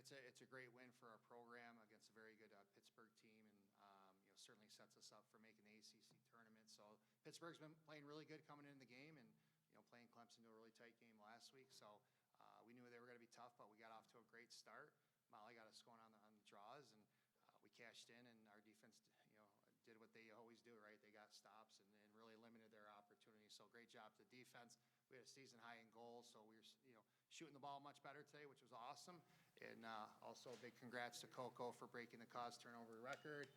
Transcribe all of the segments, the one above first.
it's a great win for our program against a very good Pittsburgh team, and certainly sets us up for making the ACC tournament. So Pittsburgh's been playing really good coming into the game, and playing Clemson to a really tight game last week. So we knew they were going to be tough, but we got off to a great start. Molly got us going on the draws, and we cashed in, and our defense, did what they always do, right? They got stops and really limited their opportunities. So great job to the defense. We had a season high in goals, so we were, shooting the ball much better today, which was awesome. And also a big congrats to Coco for breaking the cause turnover record.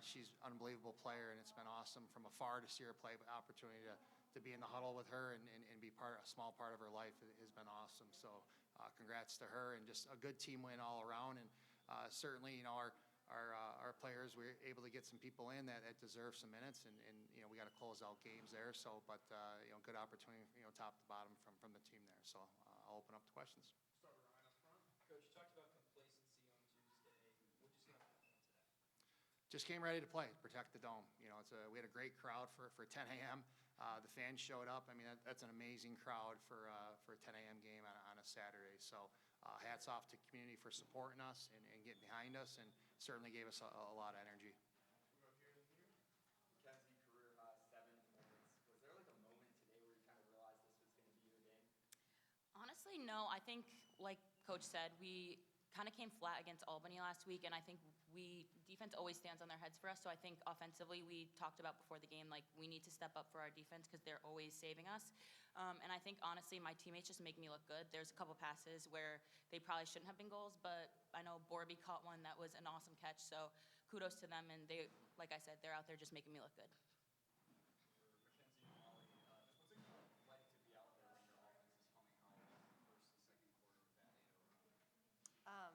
She's an unbelievable player, and it's been awesome from afar to see her play. But opportunity to be in the huddle with her and be a small part of her life has been awesome. So congrats to her, and just a good team win all around. And certainly, our players, we were able to get some people in that deserve some minutes, and we got to close out games there. So, but good opportunity, top to bottom from the team there. So I'll open up to questions. Start with Ryan up front. Coach, you talked about complacency on Tuesday. What did you see on that one today? Just came ready to play, protect the dome. We had a great crowd for 10 a.m. The fans showed up. I mean, that's an amazing crowd for a 10 a.m. game on a Saturday. So hats off to community for supporting us and getting behind us, and certainly gave us a lot of energy. Mackenzie, career high 7 points. Was there like a moment today where you kind of realized this was going to be your game? Honestly, no. I think, like Coach said, we kind of came flat against Albany last week, and I think defense always stands on their heads for us. So I think offensively, we talked about before the game, like we need to step up for our defense because they're always saving us. And I think honestly, my teammates just make me look good. There's a couple passes where they probably shouldn't have been goals, but I know Borby caught one that was an awesome catch. So kudos to them, and they, like I said, they're out there just making me look good. Mackenzie and Molly, what's it like to be out there when your offense is coming out in the first and second quarter with that 8-0 run?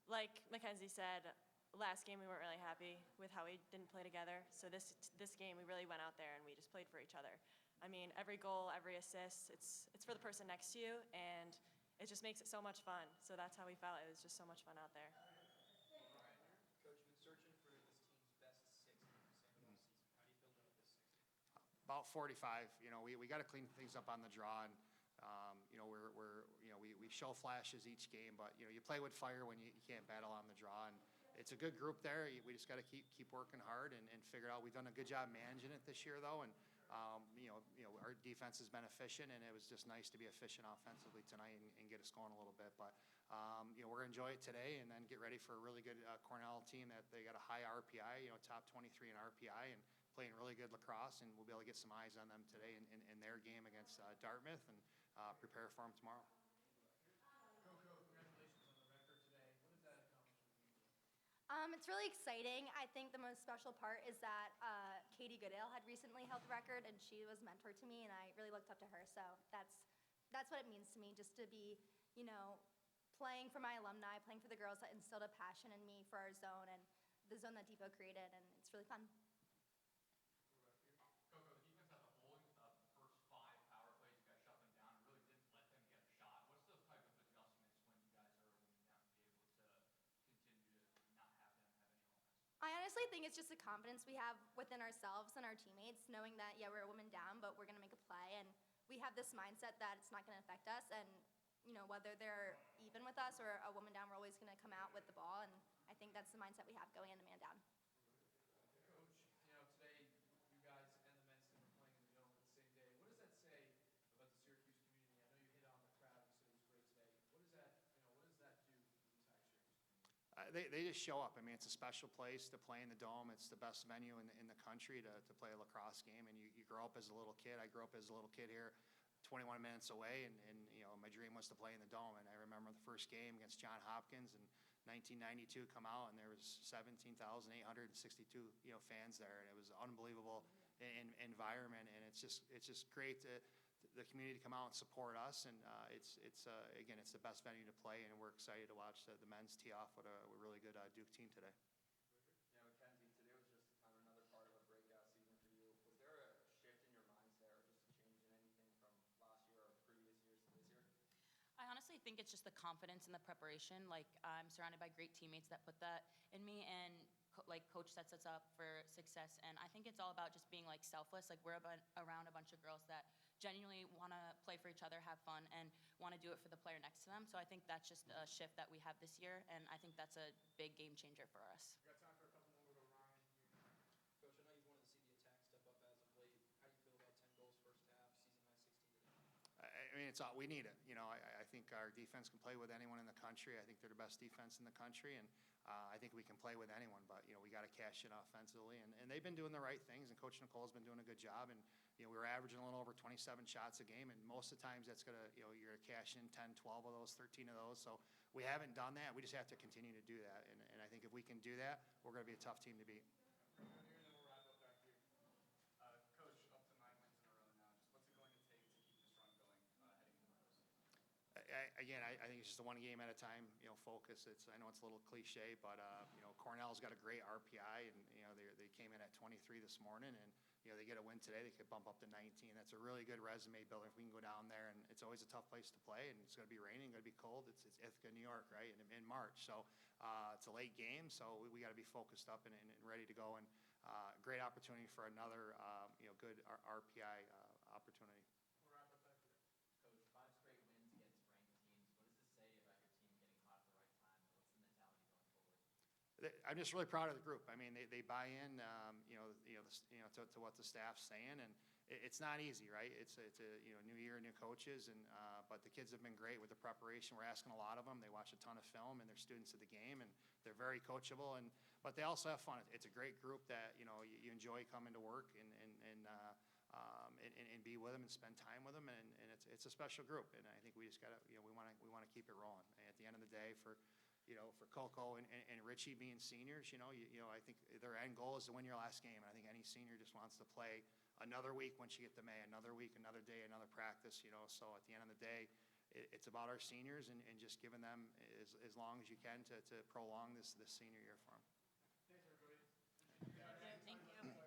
Like Mackenzie said, last game we weren't really happy with how we didn't play together. So this game we really went out there and we just played for each other. I mean, every goal, every assist, it's for the person next to you, and it just makes it so much fun. So that's how we felt. It was just so much fun out there. Coach, you've been searching for this team's best 60 all season. How do you feel about this 60? About 45. We got to clean things up on the draw, and we show flashes each game, but you play with fire when you can't battle on the draw, and it's a good group there. We just got to keep working hard and figure it out. We've done a good job managing it this year, though, and our defense has been efficient, and it was just nice to be efficient offensively tonight and get us going a little bit. But we're gonna enjoy it today, and then get ready for a really good Cornell team that they got a high RPI, top 23 in RPI, and playing really good lacrosse, and we'll be able to get some eyes on them today in their game against Dartmouth, and prepare for them tomorrow. Coco, congratulations on the record today. What does that accomplish for you? It's really exciting. I think the most special part is that Katie Goodale had recently held the record, and she was a mentor to me, and I really looked up to her. So that's what it means to me, just to be, playing for my alumni, playing for the girls that instilled a passion in me for our zone and the zone that Depot created, and it's really fun. Coco, the defense had the whole first 5 power plays. You guys shut them down and really didn't let them get a shot. What's those type of adjustments when you guys are down to be able to continue to not have them have any offense? I honestly think it's just the confidence we have within ourselves and our teammates, knowing that, yeah, we're a woman down, but we're going to make a play, and we have this mindset that it's not going to affect us, and, whether they're even with us or a woman down, we're always going to come out with the ball, and I think that's the mindset we have going into man down. Coach, today you guys and the men's team are playing in the dome on the same day. What does that say about the Syracuse community? I know you hit on the crowd. You said it was great today. What does that do for the entire Syracuse community? They just show up. I mean, it's a special place to play in the dome. It's the best venue in the country to play a lacrosse game. And you grow up as a little kid. I grew up as a little kid here, 21 minutes away, and my dream was to play in the dome. And I remember the first game against Johns Hopkins in 1992 come out, and there was 17,862 fans there, and it was an unbelievable environment. And it's just great to the community to come out and support us, and again, it's the best venue to play, and we're excited to watch the men's tee off with a really good Duke team today. Yeah, Mackenzie, today was just kind of another part of a breakout season for you. Was there a shift in your mindset or just a change in anything from last year or previous years to this year? I honestly think it's just the confidence and the preparation. Like, I'm surrounded by great teammates that put that in me, and Coach sets us up for success. And I think it's all about just being selfless. We're around a bunch of girls that genuinely want to play for each other, have fun, and want want to do it for the player next to them. So I think that's just a shift that we have this year, and I think that's a big game changer for us. We got time for a couple more. We'll go Ryan. Coach, I know you've wanted to see the attack step up as of late. How do you feel about 10 goals first half, season high 16 today? I mean, we need it. I think our defense can play with anyone in the country. I think they're the best defense in the country, and I think we can play with anyone. But we got to cash in offensively, and they've been doing the right things. And Coach Nicole's been doing a good job. And we were averaging a little over 27 shots a game, and most of the times that's gonna you're gonna cash in 10, 12 of those, 13 of those. So we haven't done that. We just have to continue to do that. And I think if we can do that, we're gonna be a tough team to beat. Right here, and then we'll wrap up back here. Coach, up to 9 wins in a row now. Just what's it going to take to keep this run going heading into the postseason? I think it's just a one game at a time, focus. I know it's a little cliche, but Cornell's got a great RPI, and they came in at 23 this morning, and they get a win today, they could bump up to 19. That's a really good resume builder if we can go down there, and it's always a tough place to play, and it's going to be raining, going to be cold. It's Ithaca, New York, right, in March, so it's a late game, so we got to be focused up and ready to go, and great opportunity for another good RPI opportunity. We'll wrap up back here. Coach, 5 straight wins against ranked teams. What does this say about your team getting hot at the right time? What's the mentality going forward? I'm just really proud of the group. I mean, they buy in, to what the staff's saying, and it's not easy, right? It's a new year, new coaches, and but the kids have been great with the preparation. We're asking a lot of them. They watch a ton of film, and they're students of the game, and they're very coachable. But they also have fun. It's a great group that you enjoy coming to work and be with them and spend time with them, and it's a special group. And I think we just gotta we want to keep it rolling. And at the end of the day, for Coco and Regy being seniors, I think their end goal is to win your last game. And I think any senior just wants to play another week once you get to May, another week, another day, another practice, So at the end of the day, it's about our seniors and just giving them as long as you can to prolong this senior year for them. Thanks, everybody. Thank you.